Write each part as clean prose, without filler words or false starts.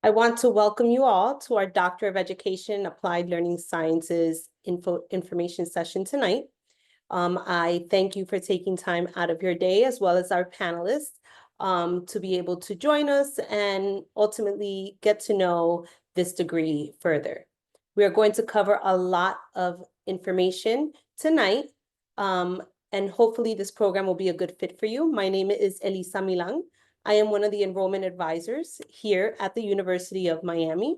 I want to welcome you all to our Doctor of Education, Applied Learning Sciences information session tonight. I thank you for taking time out of your day, as well as our panelists, to be able to join us and ultimately get to know this degree further. We are going to cover a lot of information tonight, and hopefully this program will be a good fit for you. My name is Elisa Milan. I am one of the enrollment advisors here at the University of Miami,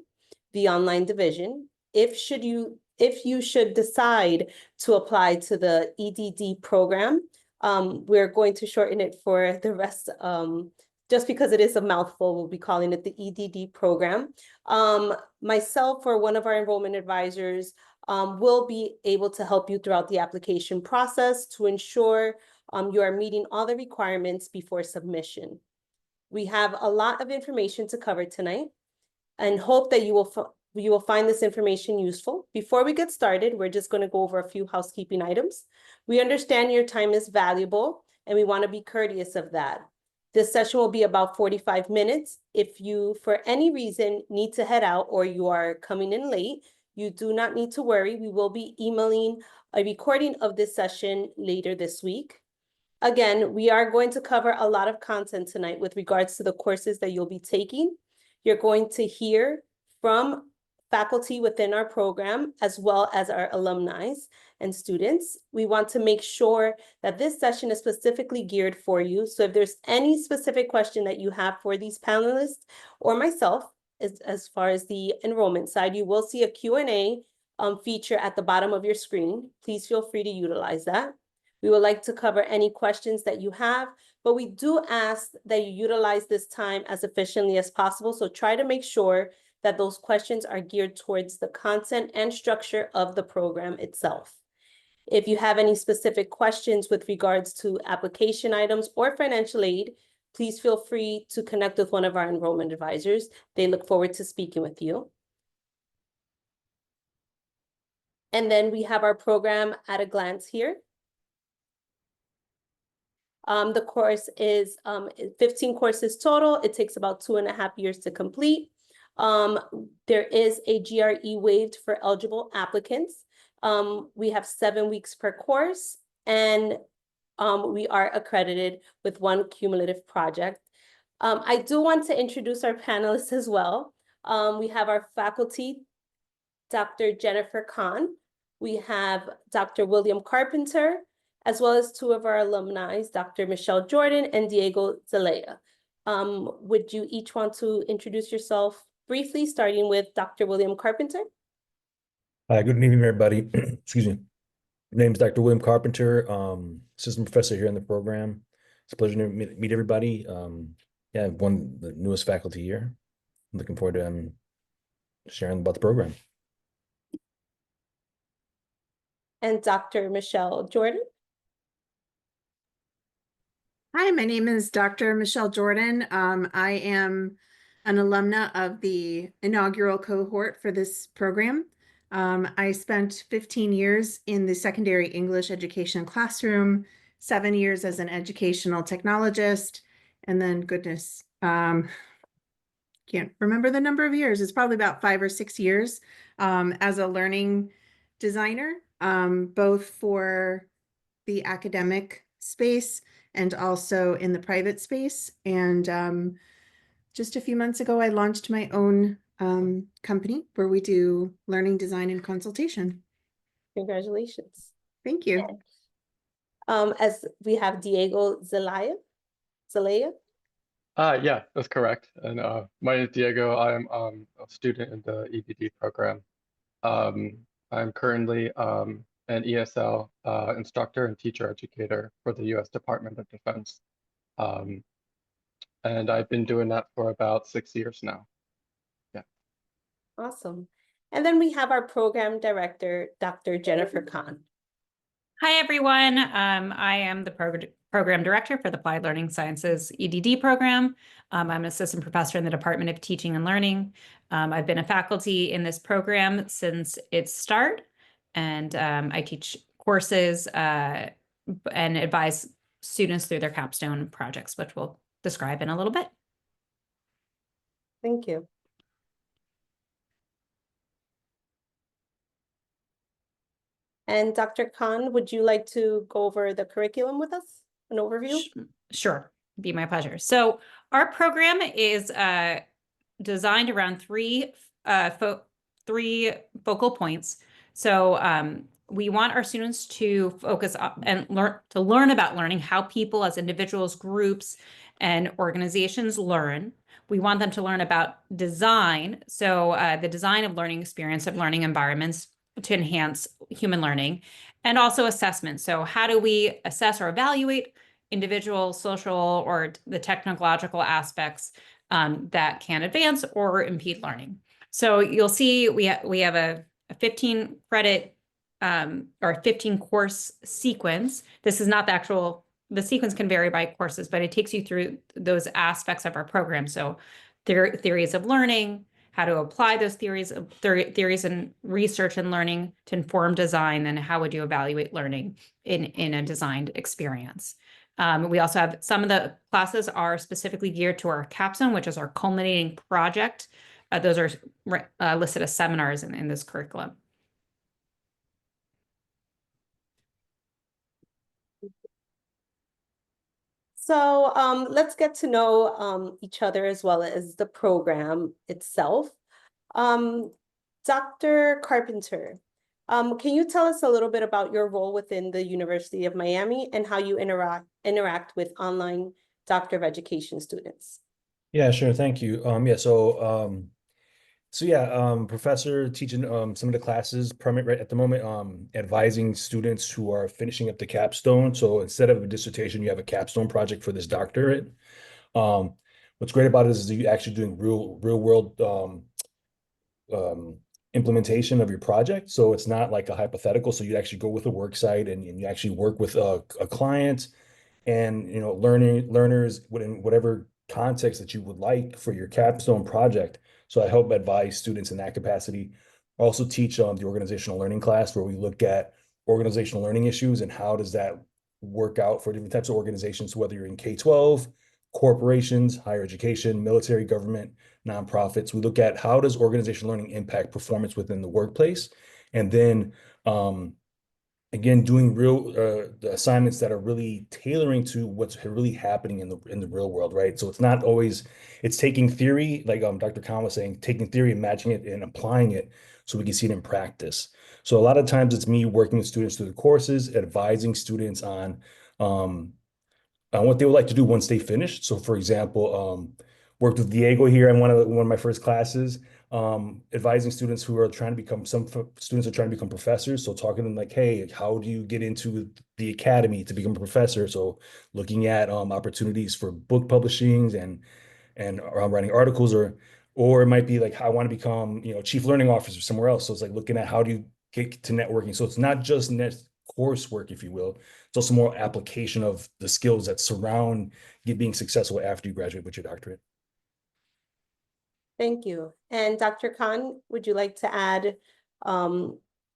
the online division. If you should decide to apply to the EDD program, we're going to shorten it for the rest, just because it is a mouthful, we'll be calling it the EDD program. Myself or one of our enrollment advisors will be able to help you throughout the application process to ensure you are meeting all the requirements before submission. We have a lot of information to cover tonight and hope that you will find this information useful. Before we get started, we're just going to go over a few housekeeping items. We understand your time is valuable and we want to be courteous of that. This session will be about 45 minutes. If you, for any reason, need to head out or you are coming in late, you do not need to worry. We will be emailing a recording of this session later this week. Again, we are going to cover a lot of content tonight with regards to the courses that you'll be taking. You're going to hear from faculty within our program, as well as our alumni and students. We want to make sure that this session is specifically geared for you. So if there's any specific question that you have for these panelists or myself, as far as the enrollment side, you will see a Q&A feature at the bottom of your screen. Please feel free to utilize that. We would like to cover any questions that you have, but we do ask that you utilize this time as efficiently as possible. So try to make sure that those questions are geared towards the content and structure of the program itself. If you have any specific questions with regards to application items or financial aid, please feel free to connect with one of our enrollment advisors. They look forward to speaking with you. And then we have our program at a glance here. The course is 15 courses total. It takes about 2.5 years to complete. There is a GRE waived for eligible applicants. We have 7 weeks per course, and we are accredited with 1 cumulative project. I do want to introduce our panelists as well. We have our faculty, Dr. Jennifer Kahn. We have Dr. William Carpenter, as well as 2 of our alumni, Dr. Michelle Jordan and Diego Zelaya. Would you each want to introduce yourself briefly, starting with Dr. William Carpenter? Hi, good evening, everybody. Excuse me. My name is Dr. William Carpenter, assistant professor here in the program. It's a pleasure to meet everybody. Yeah, I'm one of the newest faculty here. I'm looking forward to sharing about the program. And Dr. Michelle Jordan? Hi, my name is Dr. Michelle Jordan. I am an alumna of the inaugural cohort for this program. I spent 15 years in the secondary English education classroom, 7 years as an educational technologist, and then goodness, can't remember the number of years. It's probably about 5 or 6 years as a learning designer, both for the academic space and also in the private space. And just a few months ago, I launched my own company where we do learning design and consultation. Congratulations. Thank you. As we have Diego Zelaya. Yeah, that's correct. And my name is Diego. I'm a student in the EDD program. I'm currently an ESL instructor and teacher educator for the U.S. Department of Defense. And I've been doing that for about 6 years now. Yeah. Awesome. And then we have our program director, Dr. Jennifer Kahn. Hi, everyone. I am the program director for the Applied Learning Sciences EDD program. I'm an assistant professor in the Department of Teaching and Learning. I've been a faculty in this program since its start, and I teach courses and advise students through their capstone projects, which we'll describe in a little bit. Thank you. And Dr. Khan, would you like to go over the curriculum with us? An overview? Sure, be my pleasure. So our program is designed around three focal points. So we want our students to focus on and learn about learning, how people as individuals, groups, and organizations learn. We want them to learn about design, so the design of learning experience, of learning environments to enhance human learning, and also assessment. So how do we assess or evaluate individual, social, or the technological aspects that can advance or impede learning? So you'll see we have a 15 credit or 15 course sequence. This is not the actual, the sequence can vary by courses, but it takes you through those aspects of our program. So theories of learning, how to apply those theories and research and learning to inform design, and how would you evaluate learning in a designed experience. We also have some of the classes are specifically geared to our capstone, which is our culminating project. Those are listed as seminars in this curriculum. So let's get to know each other as well as the program itself. Dr. Carpenter, can you tell us a little bit about your role within the University of Miami and how you interact with online Doctor of Education students? Yeah, sure. Thank you. Professor teaching some of the classes right at the moment, advising students who are finishing up the capstone. So instead of a dissertation, you have a capstone project for this doctorate. What's great about it is you actually doing real world implementation of your project. So it's not like a hypothetical. So you actually go with a work site and you actually work with a client and learners in whatever context that you would like for your capstone project. So I help advise students in that capacity. I also teach the organizational learning class where we look at organizational learning issues and how does that work out for different types of organizations, whether you're in K-12, corporations, higher education, military, government, nonprofits. We look at how does organizational learning impact performance within the workplace, and then again, doing real the assignments that are really tailoring to what's really happening in the real world, right? So it's not always, it's taking theory, like Dr. Khan was saying, taking theory and matching it and applying it so we can see it in practice. So a lot of times it's me working with students through the courses, advising students on what they would like to do once they finish. So for example, worked with Diego here in one of my first classes, advising students who are trying to become, some students are trying to become professors. So talking to them like, hey, how do you get into the academy to become a professor? So looking at opportunities for book publishings and writing articles, or it might be like, I want to become, chief learning officer somewhere else. So it's like looking at how do you get to networking. So it's not just coursework, if you will. It's also more application of the skills that surround you being successful after you graduate with your doctorate. Thank you. And Dr. Khan, would you like to add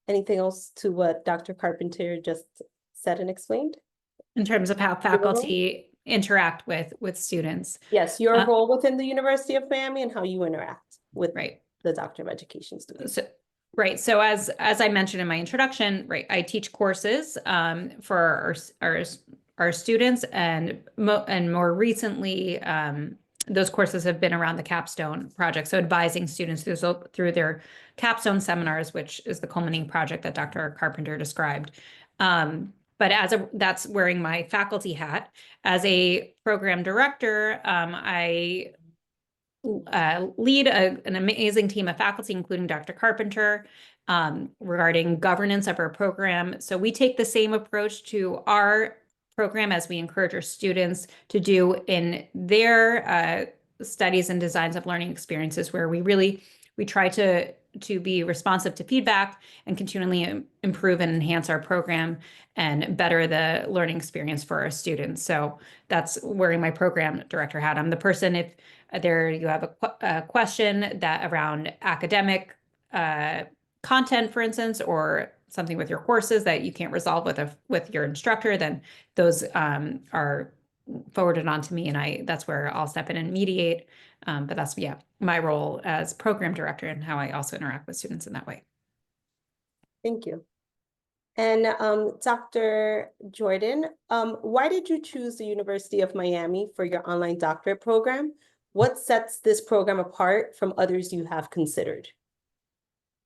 anything else to what Dr. Carpenter just said and explained? In terms of how faculty interact with students. Yes, your role within the University of Miami and how you interact with the Doctor of Education students. So as I mentioned in my introduction, I teach courses for our students, and more recently, those courses have been around the capstone project. So advising students through their capstone seminars, which is the culminating project that Dr. Carpenter described. But that's wearing my faculty hat. As a program director, I lead an amazing team of faculty, including Dr. Carpenter, regarding governance of our program. So we take the same approach to our program as we encourage our students to do in their studies and designs of learning experiences, where we try to be responsive to feedback and continually improve and enhance our program and better the learning experience for our students. So that's wearing my program director hat. I'm the person, if you have a question that around academic content, for instance, or something with your courses that you can't resolve with your instructor, then those are forwarded on to me, and that's where I'll step in and mediate. But that's my role as program director and how I also interact with students in that way. Thank you. And Dr. Jordan, why did you choose the University of Miami for your online doctorate program? What sets this program apart from others you have considered?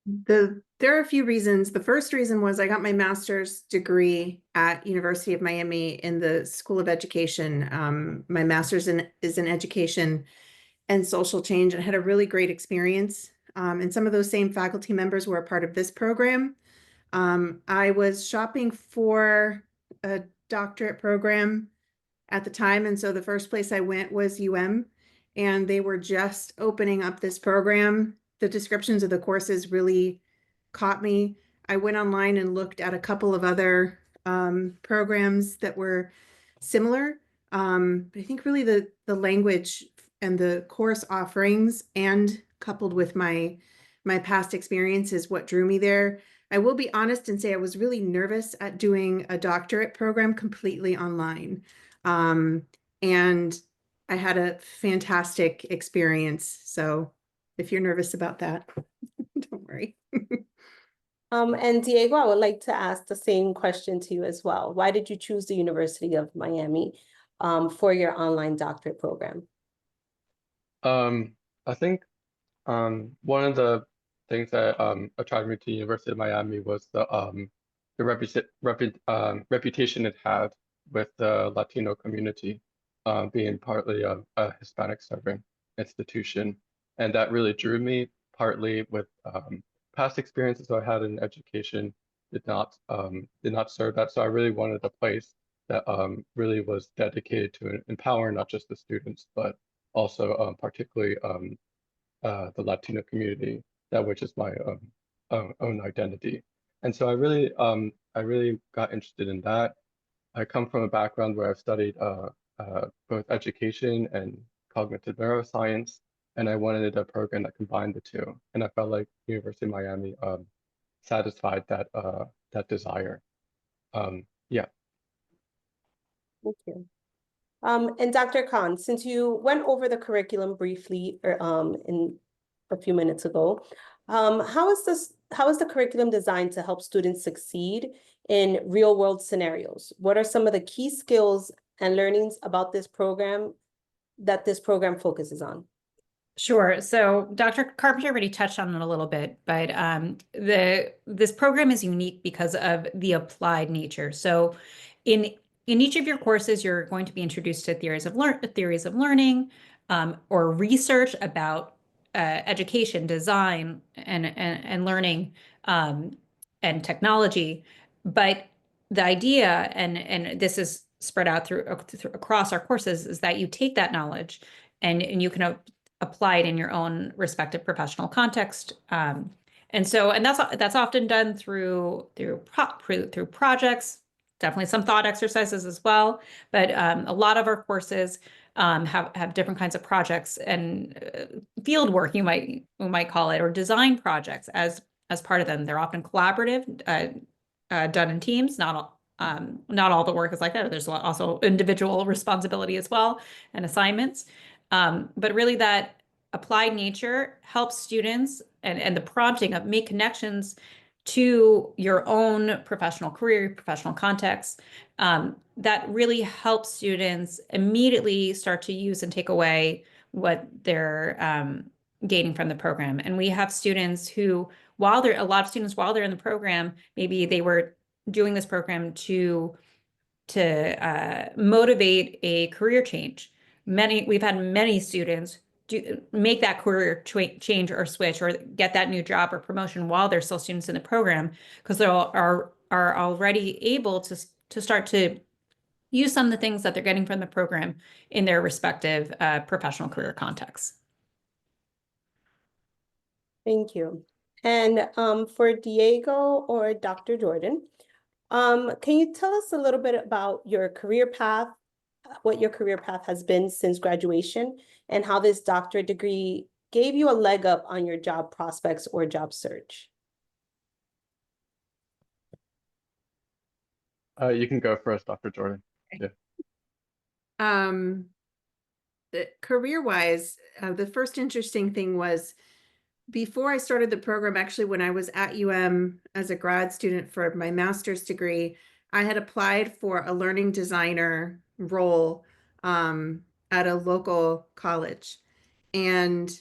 There are a few reasons. The first reason was I got my master's degree at University of Miami in the School of Education. My master's is in education and social change, and had a really great experience. And some of those same faculty members were a part of this program. I was shopping for a doctorate program at the time, and so the first place I went was and they were just opening up this program. The descriptions of the courses really caught me. I went online and looked at a couple of other programs that were similar. But I think really the language and the course offerings, and coupled with my past experience, is what drew me there. I will be honest and say I was really nervous at doing a doctorate program completely online. And I had a fantastic experience. So if you're nervous about that, don't worry. And Diego, I would like to ask the same question to you as well. Why did you choose the University of Miami for your online doctorate program? I think one of the things that attracted me to the University of Miami was the reputation it had with the Latino community, being partly a Hispanic serving institution, and that really drew me. Partly with past experiences I had in education did not serve that, so I really wanted a place that really was dedicated to empowering not just the students but also particularly the Latino community, that which is my own identity. And so I really got interested in that. I come from a background where I've studied both education and cognitive neuroscience, and I wanted a program that combined the two. And I felt like University of Miami satisfied that that desire. Yeah. Thank you. And Dr. Khan, since you went over the curriculum briefly in a few minutes ago, how is the curriculum designed to help students succeed in real world scenarios? What are some of the key skills and learnings about this program that this program focuses on? Sure. So Dr. Carpenter already touched on it a little bit, but this program is unique because of the applied nature. So in each of your courses, you're going to be introduced to theories of learning, or research about education, design, and learning, and technology. But the idea, and this is spread out across our courses, is that you take that knowledge and you can apply it in your own respective professional context. And that's often done through projects, definitely some thought exercises as well. But a lot of our courses have different kinds of projects and field work, we might call it, or design projects as part of them. They're often collaborative, done in teams. Not all the work is like that. There's also individual responsibility as well, and assignments. But really that applied nature helps students, and the prompting of make connections to your own professional career, professional context, that really helps students immediately start to use and take away what they're gaining from the program. And we have students who, while they're in the program, maybe they were doing this program to motivate a career change. We've had many students make that career change or switch or get that new job or promotion while they're still students in the program, because they are already able to start to use some of the things that they're getting from the program in their respective professional career contexts. Thank you. And for Diego or Dr. Jordan, can you tell us a little bit about your career path, what your career path has been since graduation, and how this doctorate degree gave you a leg up on your job prospects or job search? You can go first, Dr. Jordan. Yeah. Career-wise, the first interesting thing was before I started the program, actually, when I was at as a grad student for my master's degree, I had applied for a learning designer role at a local college. And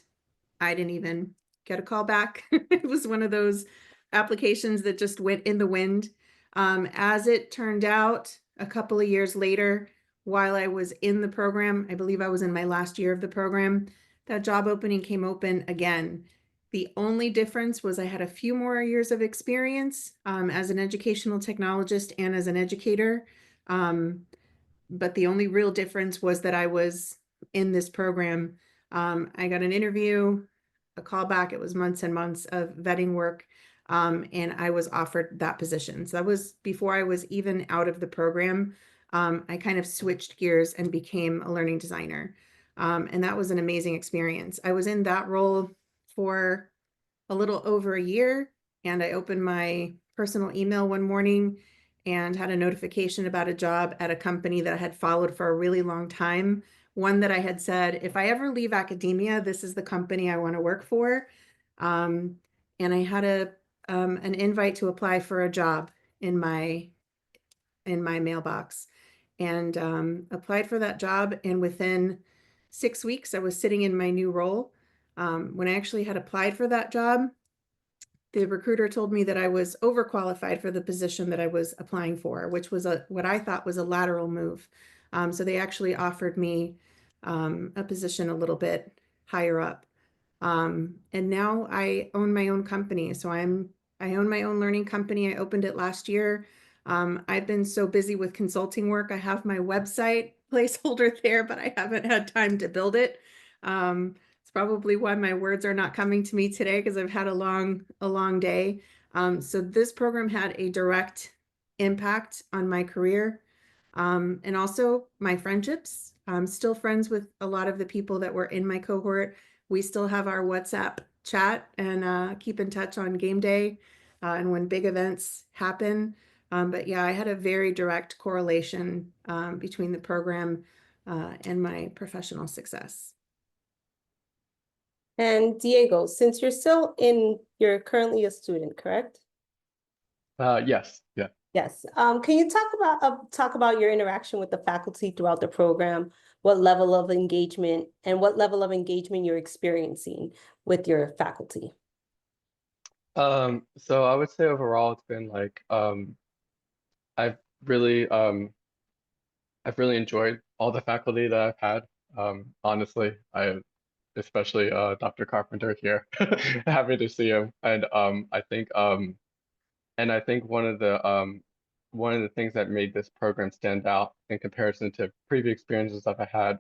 I didn't even get a call back. It was one of those applications that just went in the wind. As it turned out, a couple of years later, while I was in the program, I believe I was in my last year of the program, that job opening came open again. The only difference was I had a few more years of experience as an educational technologist and as an educator. But the only real difference was that I was in this program. I got an interview, a callback. It was months and months of vetting work, and I was offered that position. So that was before I was even out of the program. I kind of switched gears and became a learning designer. And that was an amazing experience. I was in that role for a little over a year, and I opened my personal email one morning and had a notification about a job at a company that I had followed for a really long time. One that I had said, if I ever leave academia, this is the company I want to work for. And I had an invite to apply for a job in my mailbox, and applied for that job. And within 6 weeks, I was sitting in my new role. When I actually had applied for that job, the recruiter told me that I was overqualified for the position that I was applying for, which was what I thought was a lateral move. So they actually offered me a position a little bit higher up. And now I own my own company. So I own my own learning company. I opened it last year. I've been so busy with consulting work. I have my website placeholder there, but I haven't had time to build it. It's probably why my words are not coming to me today, because I've had a long day. So this program had a direct impact on my career, and also my friendships. I'm still friends with a lot of the people that were in my cohort. We still have our WhatsApp chat and keep in touch on game day and when big events happen. But yeah, I had a very direct correlation between the program and my professional success. And Diego, since you're currently a student, correct? Yes, yeah. Yes. Can you talk about your interaction with the faculty throughout the program? What level of engagement you're experiencing with your faculty? So I would say overall it's been like I've really enjoyed all the faculty that I've had. Honestly, I especially Dr. Carpenter here. Happy to see him. And I think one of the things that made this program stand out in comparison to previous experiences that I had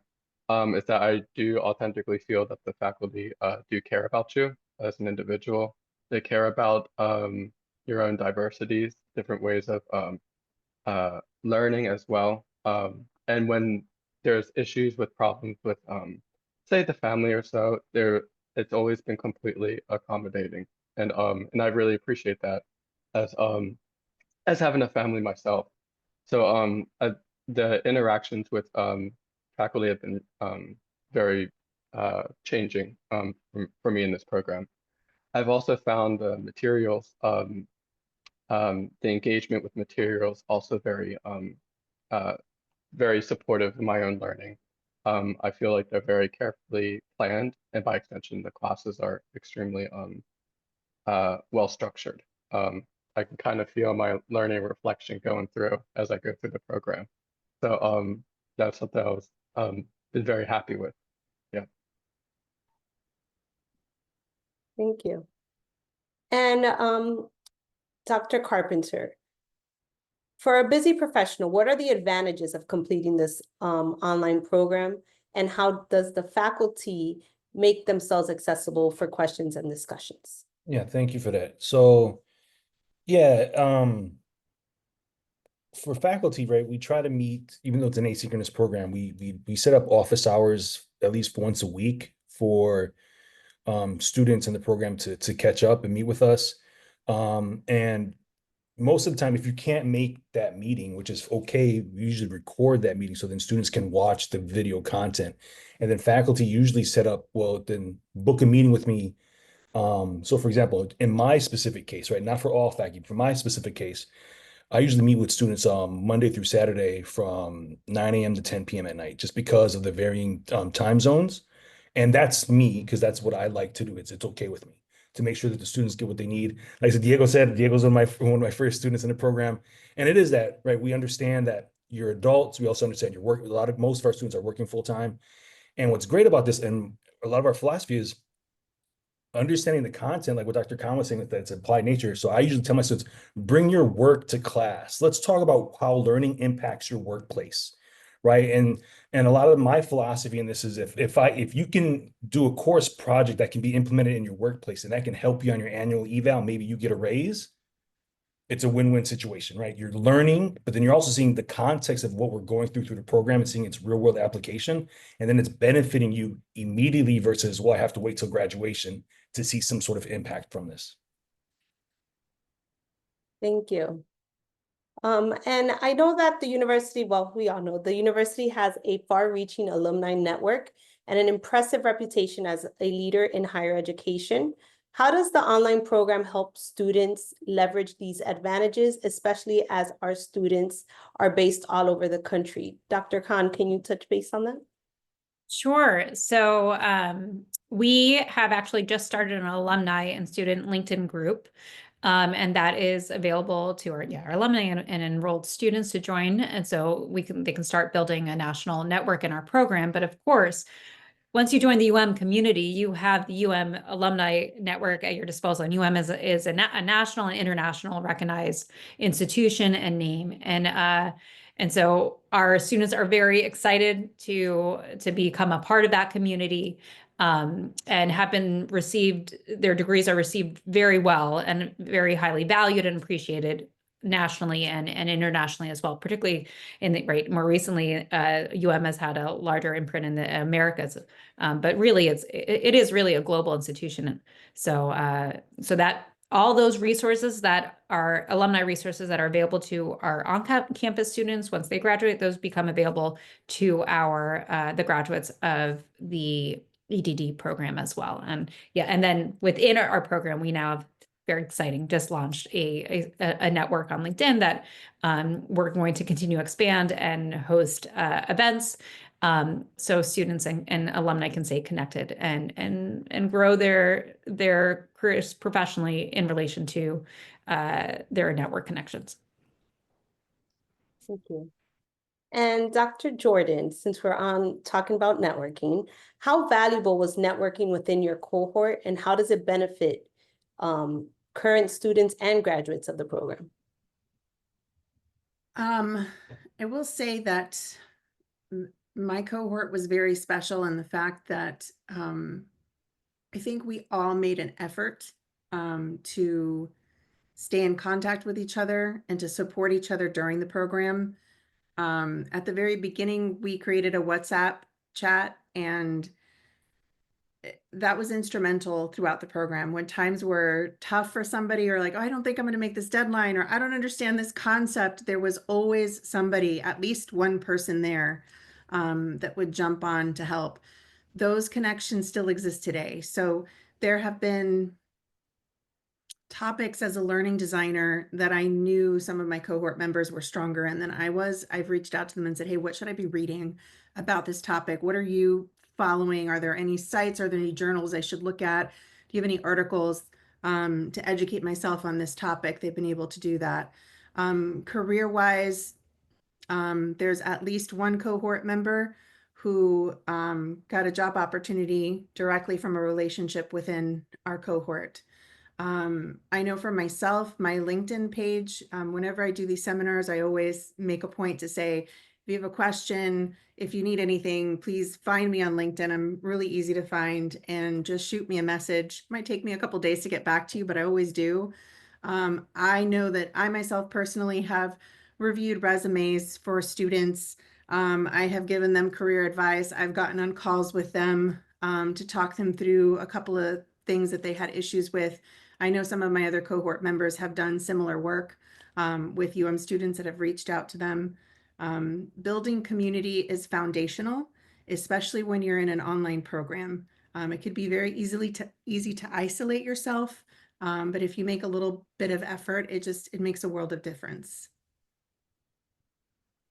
is that I do authentically feel that the faculty do care about you as an individual. They care about your own diversities, different ways of learning as well. And when there's issues with problems with say the family or so, it's always been completely accommodating. And I really appreciate that as having a family myself. So the interactions with faculty have been very changing for me in this program. I've also found the materials, the engagement with materials also very supportive of my own learning. I feel like they're very carefully planned, and by extension, the classes are extremely well structured. I can kind of feel my learning reflection going through as I go through the program. So that's something I was been very happy with. Yeah. Thank you. And Dr. Carpenter, for a busy professional, what are the advantages of completing this online program, and how does the faculty make themselves accessible for questions and discussions? Yeah, thank you for that. So yeah, for faculty, right, we try to meet, even though it's an asynchronous program, we set up office hours at least once a week for students in the program to catch up and meet with us. And most of the time, if you can't make that meeting, which is okay, we usually record that meeting so then students can watch the video content. And then faculty usually then book a meeting with me So for example, in my specific case, right, not for all faculty, for my specific case, I usually meet with students Monday through Saturday from 9 a.m. to 10 p.m. at night, just because of the varying time zones. And that's me, because that's what I like to do. It's okay with me to make sure that the students get what they need. Like I said, Diego's one of my first students in the program. And it is that, right? We understand that you're adults. We also understand your work. Most of our students are working full time. And what's great about this, and a lot of our philosophy is understanding the content, like what Dr. Khan was saying, that it's applied nature. So I usually tell my students, bring your work to class. Let's talk about how learning impacts your workplace, right? And a lot of my philosophy in this is if you can do a course project that can be implemented in your workplace and that can help you on your annual eval, maybe you get a raise. It's a win-win situation, right? You're learning, but then you're also seeing the context of what we're going through the program and seeing its real world application. And then it's benefiting you immediately versus, well, I have to wait till graduation to see some sort of impact from this. Thank you. And I know that the university, well, we all know the university has a far-reaching alumni network and an impressive reputation as a leader in higher education. How does the online program help students leverage these advantages, especially as our students are based all over the country? Dr. Khan, can you touch base on that? Sure. So we have actually just started an alumni and student LinkedIn group. And that is available to our alumni and enrolled students to join. And so they can start building a national network in our program. But of course, once you join the community, you have the alumni network at your disposal. And is a national and international recognized institution and name. And so our students are very excited to become a part of that community, and have been their degrees are received very well and very highly valued and appreciated nationally and internationally as well, particularly more recently, has had a larger imprint in the Americas, but really it is really a global institution. So that all those resources that are alumni resources that are available to our on-campus students, once they graduate, those become available to the graduates of the EDD program as well. And then within our program, we now have, very exciting, just launched a network on LinkedIn that we're going to continue to expand and host events, so students and alumni can stay connected and grow their careers professionally in relation to their network connections. Thank you. And Dr. Jordan, since we're talking about networking, how valuable was networking within your cohort, and how does it benefit current students and graduates of the program? I will say that my cohort was very special in the fact that I think we all made an effort to stay in contact with each other and to support each other during the program. At the very beginning, we created a WhatsApp chat, and that was instrumental throughout the program. When times were tough for somebody, or like, oh, I don't think I'm going to make this deadline, or I don't understand this concept, there was always somebody, at least one person there, that would jump on to help. Those connections still exist today. So there have been topics as a learning designer that I knew some of my cohort members were stronger in than I was. I've reached out to them and said, hey, what should I be reading about this topic? What are you following? Are there any sites? Are there any journals I should look at? Do you have any articles to educate myself on this topic? They've been able to do that. Career-wise, there's at least one cohort member who got a job opportunity directly from a relationship within our cohort. I know for myself, my LinkedIn page, whenever I do these seminars, I always make a point to say, if you have a question, if you need anything, please find me on LinkedIn. I'm really easy to find, and just shoot me a message. It might take me a couple days to get back to you, but I always do. I know that I myself personally have reviewed resumes for students. I have given them career advice. I've gotten on calls with them to talk them through a couple of things that they had issues with. I know some of my other cohort members have done similar work with students that have reached out to them. Building community is foundational, especially when you're in an online program. It could be very easy to isolate yourself, but if you make a little bit of effort, it makes a world of difference.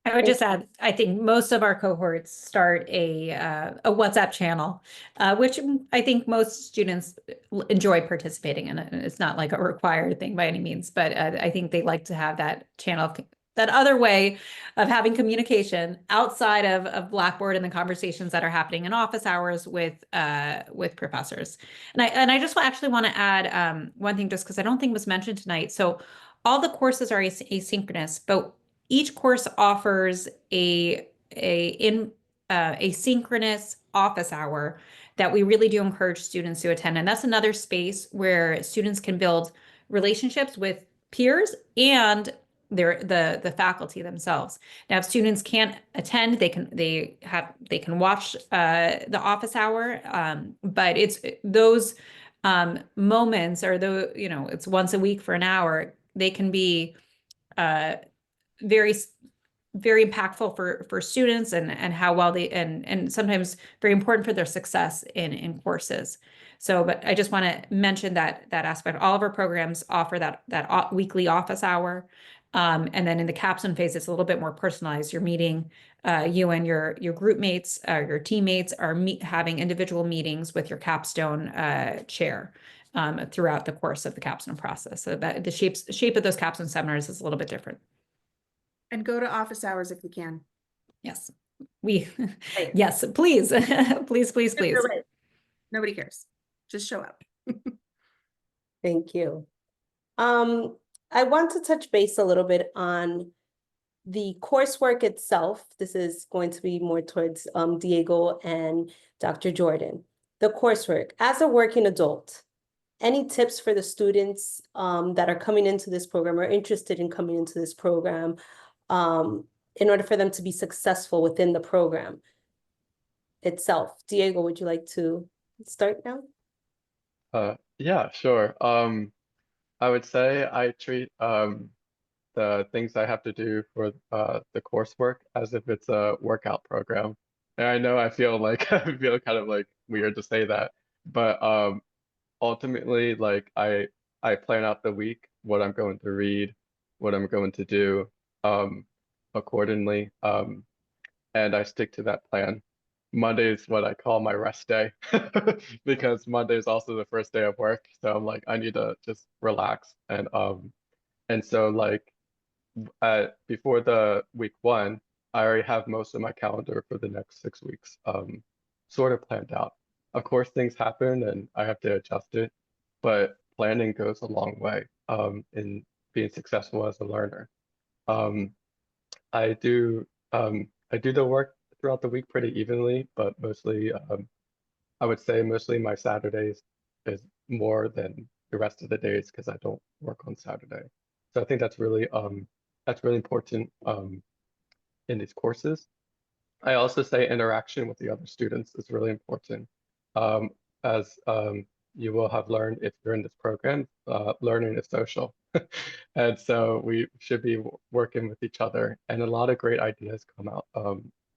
I would just add, I think most of our cohorts start a WhatsApp channel, which I think most students enjoy participating in. It's not like a required thing by any means, but I think they like to have that channel, that other way of having communication outside of Blackboard and the conversations that are happening in office hours with professors. And I just actually want to add one thing, just because I don't think it was mentioned tonight. So all the courses are asynchronous, but each course offers a synchronous office hour that we really do encourage students to attend. And that's another space where students can build relationships with peers and the faculty themselves. Now, if students can't attend, they can watch the office hour, but it's those moments, or it's once a week for an hour, they can be very very impactful for students and how well they and sometimes very important for their success in courses. So, but I just want to mention that aspect. All of our programs offer that weekly office hour, and then in the capstone phase, it's a little bit more personalized. You're meeting you and your group mates, your teammates are having individual meetings with your capstone chair throughout the course of the capstone process. So that the shape of those capstone seminars is a little bit different. And go to office hours if you can. Yes, Right. yes, please, please, please, please. Right. Nobody cares. Just show up. Thank you. I want to touch base a little bit on the coursework itself. This is going to be more towards Diego and Dr. Jordan. The coursework, as a working adult, any tips for the students that are coming into this program or interested in coming into this program in order for them to be successful within the program itself? Diego, would you like to start now? Yeah, sure. I would say I treat the things I have to do for the coursework as if it's a workout program. And I know I feel like I feel kind of like weird to say that, but ultimately, like I plan out the week, what I'm going to read, what I'm going to do, accordingly, and I stick to that plan. Monday is what I call my rest day because Monday is also the first day of work, so I'm like I need to just relax and so like before the week one, I already have most of my calendar for the next 6 weeks sort of planned out. Of course, things happen and I have to adjust it, but planning goes a long way in being successful as a learner. Um, I do the work throughout the week pretty evenly, but mostly I would say mostly my Saturdays is more than the rest of the days because I don't work on Saturday. So I think that's really important in these courses. I also say interaction with the other students is really important. Um, as you will have learned if you're in this program, learning is social. And so we should be working with each other, and a lot of great ideas come out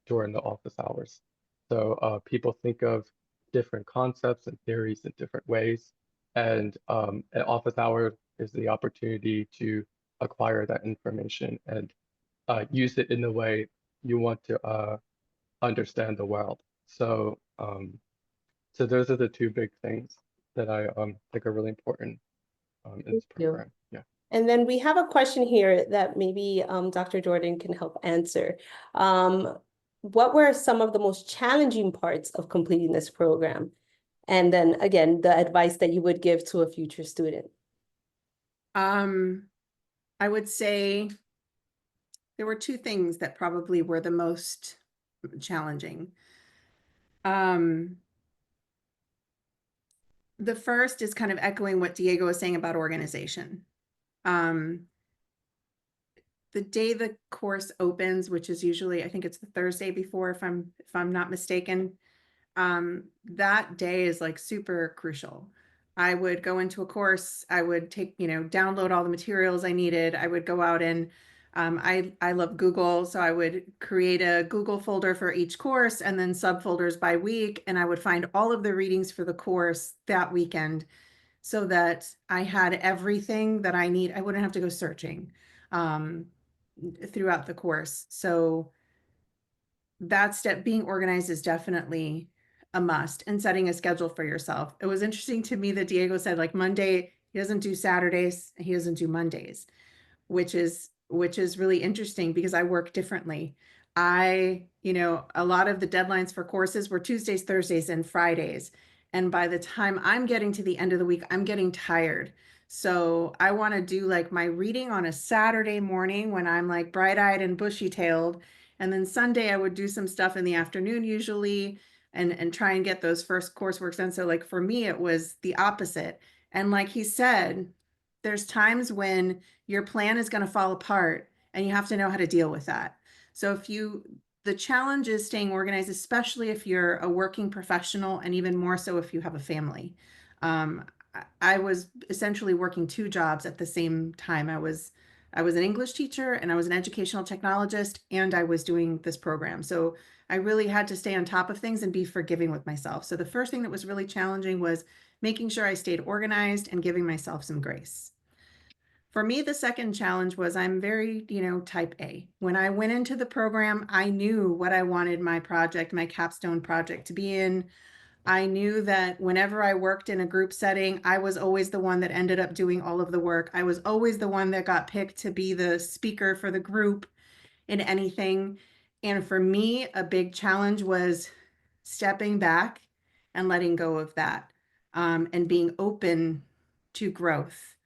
during the office hours. So people think of different concepts and theories in different ways, and an office hour is the opportunity to acquire that information and use it in the way you want to understand the world. So those are the two big things that I think are really important in this Thank you. program. Yeah. And then we have a question here that maybe Dr. Jordan can help answer. What were some of the most challenging parts of completing this program? And then again, the advice that you would give to a future student. I would say there were two things that probably were the most challenging. The first is kind of echoing what Diego was saying about organization. The day the course opens, which is usually, I think it's the Thursday before, if I'm not mistaken, that day is like super crucial. I would go into a course, I would take, download all the materials I needed. I would go out and I love Google, so I would create a Google folder for each course and then subfolders by week, and I would find all of the readings for the course that weekend so that I had everything that I need. I wouldn't have to go searching throughout the course. So that step, being organized, is definitely a must, and setting a schedule for yourself. It was interesting to me that Diego said, like, Monday, he doesn't do Saturdays, he doesn't do Mondays, which is really interesting because I work differently. A lot of the deadlines for courses were Tuesdays, Thursdays, and Fridays. And by the time I'm getting to the end of the week, I'm getting tired. So I want to do like my reading on a Saturday morning when I'm like bright-eyed and bushy-tailed. And then Sunday I would do some stuff in the afternoon usually and try and get those first coursework done. So like for me, it was the opposite. And like he said, there's times when your plan is going to fall apart and you have to know how to deal with that. So the challenge is staying organized, especially if you're a working professional, and even more so if you have a family. I was essentially working 2 jobs at the same time. I was an English teacher, and I was an educational technologist, and I was doing this program. So I really had to stay on top of things and be forgiving with myself. So the first thing that was really challenging was making sure I stayed organized and giving myself some grace. For me, the second challenge was I'm very, type A. When I went into the program, I knew what I wanted my project, my capstone project, to be in. I knew that whenever I worked in a group setting, I was always the one that ended up doing all of the work. I was always the one that got picked to be the speaker for the group in anything. And for me, a big challenge was stepping back and letting go of that, and being open to growth.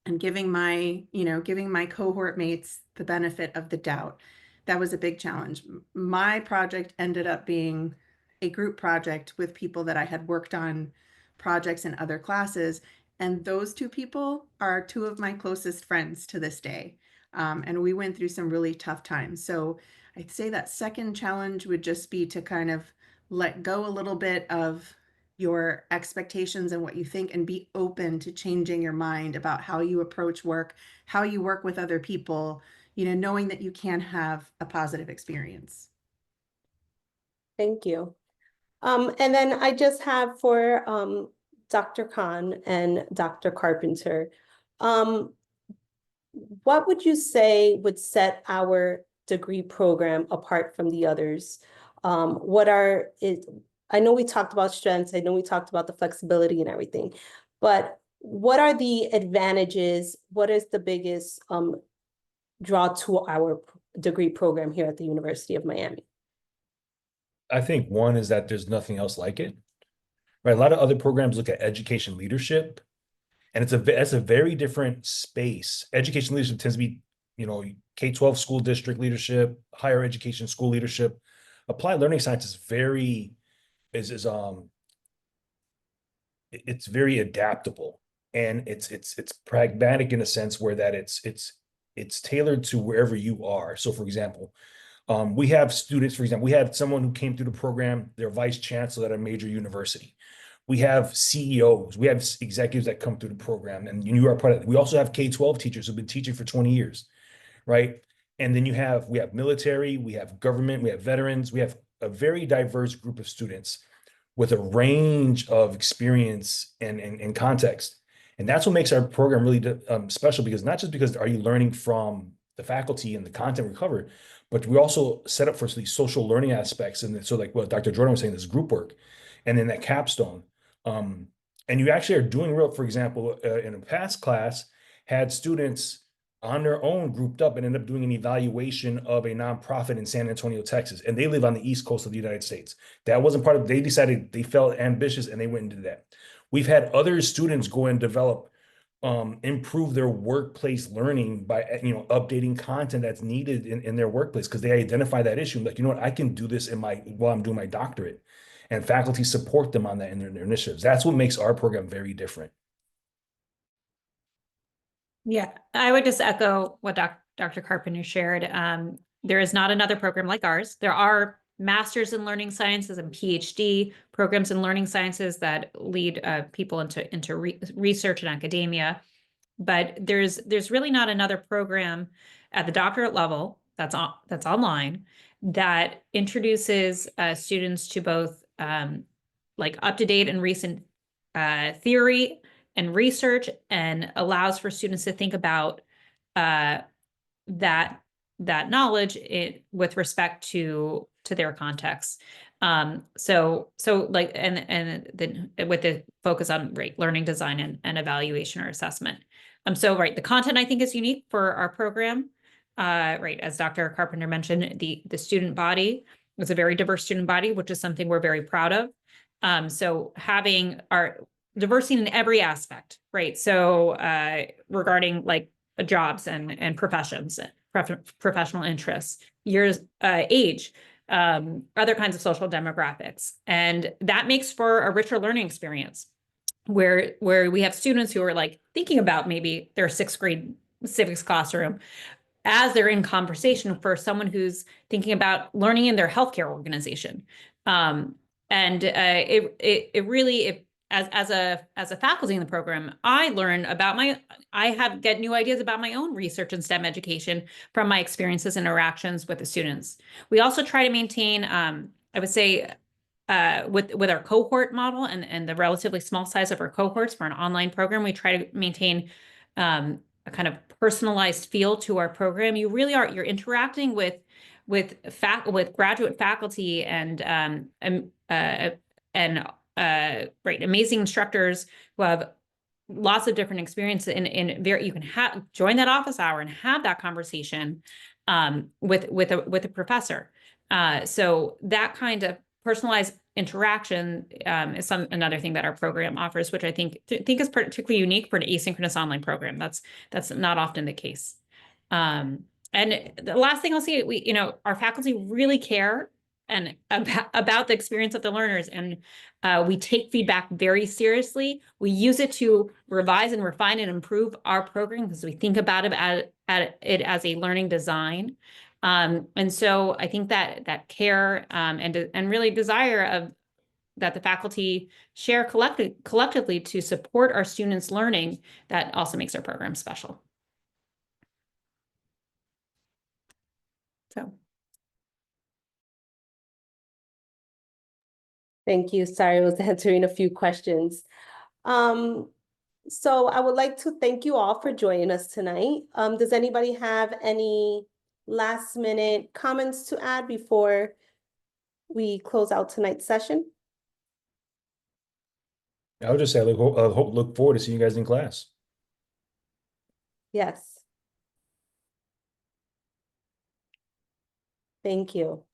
And giving my cohort mates the benefit of the doubt. That was a big challenge. My project ended up being a group project with people that I had worked on projects in other classes. And those 2 people are 2 of my closest friends to this day. And we went through some really tough times. So I'd say that second challenge would just be to kind of let go a little bit of your expectations and what you think, and be open to changing your mind about how you approach work, how you work with other people, knowing that you can have a positive experience. Thank you. And then I just have for Dr. Khan and Dr. Carpenter, what would you say would set our degree program apart from the others? I know we talked about strengths, I know we talked about the flexibility and everything, but what are the advantages? What is the biggest draw to our degree program here at the University of Miami? I think one is that there's nothing else like it, right? A lot of other programs look at education leadership, and it's a very different space. Education leadership tends to be, K-12 school district leadership, higher education school leadership. Applied learning science is it's very adaptable, and it's pragmatic in a sense where that it's tailored to wherever you are. So for example, we have students, for example, we had someone who came through the program, they're vice chancellor at a major university. We have CEOs, we have executives that come through the program, and you are part of it. We also have K-12 teachers who've been teaching for 20 years, right? And then we have military, we have government, we have veterans, we have a very diverse group of students with a range of experience and context. And that's what makes our program really special, because not just because are you learning from the faculty and the content we cover, but we also set up for these social learning aspects. And so like what Dr. Jordan was saying, this group work, and then that capstone. And you actually are doing real, for example, in a past class, had students on their own grouped up and ended up doing an evaluation of a nonprofit in San Antonio, Texas. And they live on the East Coast of the United States. That wasn't part of, they decided they felt ambitious and they went into that. We've had other students go and develop, improve their workplace learning by, updating content that's needed in their workplace because they identify that issue. Like, you know what, I can do this while I'm doing my doctorate. And faculty support them on that in their initiatives. That's what makes our program very different. Yeah, I would just echo what Dr. Carpenter shared. There is not another program like ours. There are masters in learning sciences and PhD programs in learning sciences that lead people into research and academia. but there's really not another program at the doctorate level that's online that introduces students to both like up-to-date and recent theory and research, and allows for students to think about that knowledge with respect to their context. So like, and then with the focus on learning design and evaluation or assessment. So the content I think is unique for our program. As Dr. Carpenter mentioned, the student body is a very diverse student body, which is something we're very proud of. So having our diversity in every aspect, right? So regarding like jobs and professions, professional interests, years, age, other kinds of social demographics. And that makes for a richer learning experience where we have students who are like thinking about maybe their 6th grade civics classroom as they're in conversation for someone who's thinking about learning in their healthcare organization. It really, as a faculty in the program, I learn about get new ideas about my own research in STEM education from my experiences and interactions with the students. We also try to maintain, I would say, with our cohort model and the relatively small size of our cohorts for an online program, we try to maintain a kind of personalized feel to our program. You're interacting with graduate faculty and amazing instructors who have lots of different experiences you can join that office hour and have that conversation with a professor. So that kind of personalized interaction is another thing that our program offers, which I think is particularly unique for an asynchronous online program. That's not often the case. And the last thing I'll say, our faculty really care and about the experience of the learners, and we take feedback very seriously. We use it to revise and refine and improve our program because we think about it as a learning design. And so I think that care and really desire that the faculty share collectively to support our students' learning, that also makes our program special. So. Thank you. Sorry, I was answering a few questions. So I would like to thank you all for joining us tonight. Does anybody have any last minute comments to add before we close out tonight's session? I would just say I look forward to seeing you guys in class. Yes. Thank you.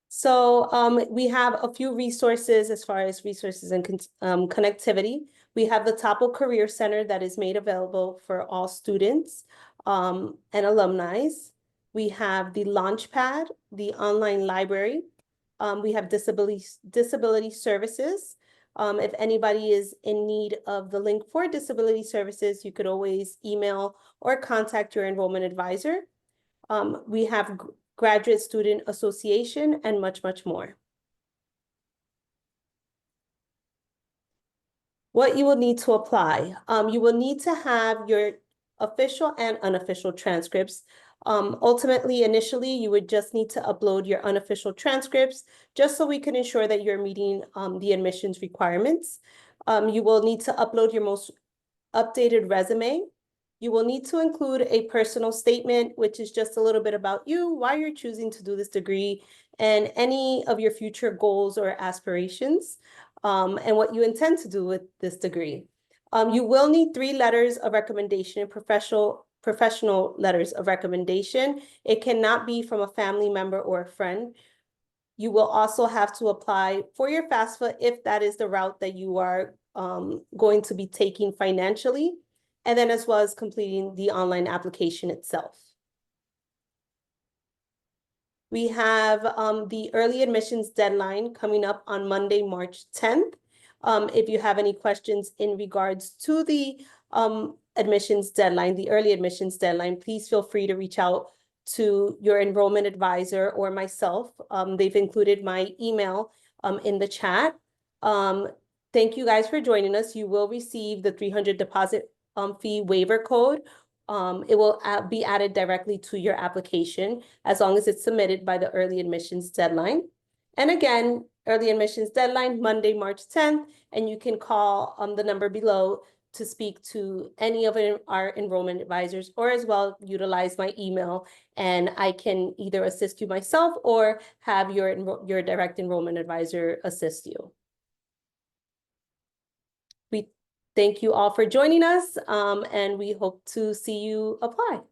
So we have a few resources as far as resources and connectivity. We have the Topo Career Center that is made available for all students and alumni. We have the Launchpad, the online library. We have disability services. If anybody is in need of the link for disability services, you could always email or contact your enrollment advisor. We have Graduate Student Association, and much, much more. What you will need to apply. You will need to have your official and unofficial transcripts. Ultimately, initially, you would just need to upload your unofficial transcripts just so we can ensure that you're meeting the admissions requirements. You will need to upload your most updated resume. You will need to include a personal statement, which is just a little bit about you, why you're choosing to do this degree, and any of your future goals or aspirations, and what you intend to do with this degree. You will need 3 letters of recommendation, professional letters of recommendation. It cannot be from a family member or a friend. You will also have to apply for your FAFSA if that is the route that you are going to be taking financially, and then as well as completing the online application itself. We have the early admissions deadline coming up on Monday, March 10th. If you have any questions in regards to the admissions deadline, the early admissions deadline, please feel free to reach out to your enrollment advisor or myself. They've included my email in the chat. thank you guys for joining us. You will receive the 300 deposit fee waiver code. It will be added directly to your application as long as it's submitted by the early admissions deadline. And again, early admissions deadline, Monday, March 10th, and you can call the number below to speak to any of our enrollment advisors, or as well utilize my email, and I can either assist you myself or have your direct enrollment advisor assist you. We thank you all for joining us, and we hope to see you apply.